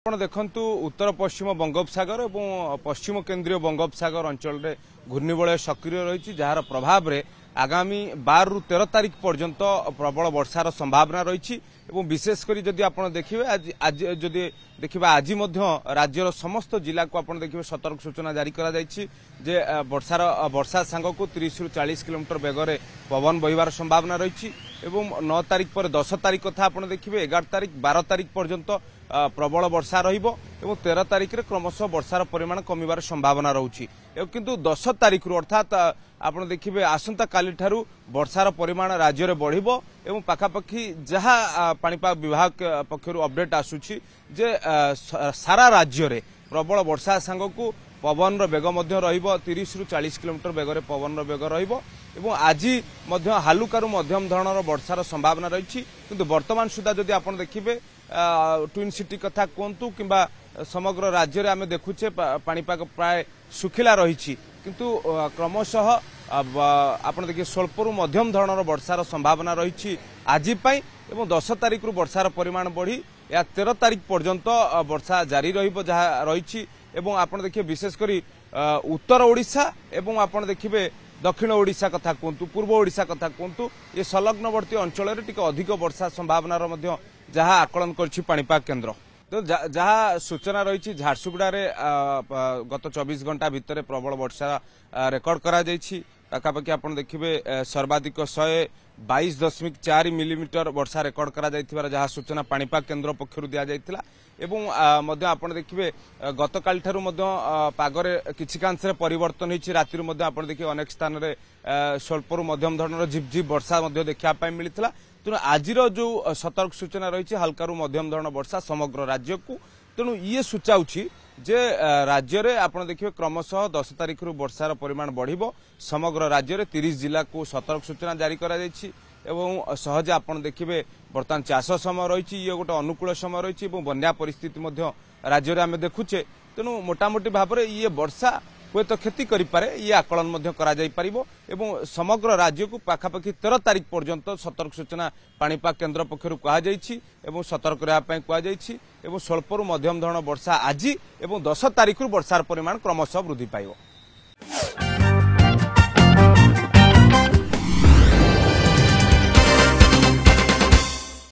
ଆପଣ ଦେଖନ୍ତୁ उत्तर पश्चिम बंगोपसागर और पश्चिम केन्द्रीय बंगोपसागर अंचल में घूर्णिबलय सक्रिय रही जार प्रभाव में आगामी 12 रु 13 तारिख पर्यंत प्रबल वर्षार संभावना रही विशेषकर जदि आप देखिए आज जदि देखा आज राज्यर समस्त जिला को आप देखिए सतर्क सूचना जारी करा जे वर्षा सांग को 30 रु 40 किलोमीटर बेगर पवन बहिबार संभावना रही 9 तारिख पर 10 तारिख कथा आप देखिए 11 तारिख 12 तारिख पर्यंत प्रबल वर्षा रहिबो एवं 13 तारिख रे क्रमशः वर्षार परिमाण कमिबार संभावना रहुछि किंतु 10 तारिख रु अर्थात आपण देखिबे आसंता काली ठारू वर्षार परिमाण राज्य रे बढ़िबो एवं पाखापाखी जहा पाणीपाग विभाग पक्षरु अपडेट आसुछि जे सारा राज्य रे प्रबल वर्षा सांग को पवन बेग रहिबो 30 रु 40 किलोमीटर बेगर पवन बेग रहिबो एवं आज हालुकारु मध्यम धरणर वर्षार संभावना रही किंतु वर्तमान सुधा जदि आप देखिए ट्विन सिटी कथा कहतु किंबा समग्र राज्य में आम देखुचे पाणीपाग प्राय सुखिला रही किंतु क्रमशः आप देखिए स्वल्परू मध्यम धरणर वर्षार संभावना रही आज एवं 10 तारिख रु वर्षार परिमाण बढ़ी या 13 तारिख पर्यंत वर्षा जारी रही एवं आप देखिए विशेषकर उत्तर ओडिशा एवं आप देखिए दक्षिण ओडिशा कथा कहतु पूर्व ओडिशा कथा कहतु ये संलग्नवर्ती अंचल टिके अधिक वर्षा संभावनार जहाँ आकलन करछि पाणीपाग केन्द्र तो जहाँ सूचना रही झारसुगुड़ा गत 24 घंटा भितर प्रबल वर्षा रेकर्ड करा जाइछि पाखापाखि आप देखिए सर्वाधिक 122.4 मिलीमीटर वर्षा रेकर्ड करा जाइथिबार जहाँ सूचना पाणीपाग केन्द्र पक्षरु दिया जाइथिला एवं आपण देखिए गतकाल ठारू पागरे किछिकांशरे परिवर्तन होइछि रातिरु मध्ये आपण देखिए अनेक स्थान रे स्वल्परू मध्यम धरणर झिपझिप वर्षा देखा मिलता तेणु आज जो सतर्क सूचना रही हल्कारु मध्यम धरण वर्षा समग्र राज्य को तेणु ये सूचाऊछि जे राज्य रे आपण देखिए क्रमशः 10 तारिख रु वर्षार परिमाण बढ़िबो समग्र राज्य रे 30 जिला को सतर्क सूचना जारी करा जाइछि एवं सहज आप देखिए बर्तमान चाष समय रही ये गोटे अनुकूल समय रही बन्या परिस्थिति राज्य में आम देखुचे तेणु मोटामोटी भाव में ये वर्षा हुए तो क्षति करें ये आकलन एवं समग्र राज्य को पाखापाखि 13 तारिख पर्यंत सतर्क सूचना पाणीपाग केन्द्र पक्षरु कहुई सतर्क रहा कहुई स्वल्परू मध्यम धरण वर्षा आज एवं 10 तारिख वर्षार परिमाण क्रमशः वृद्धि पाइब।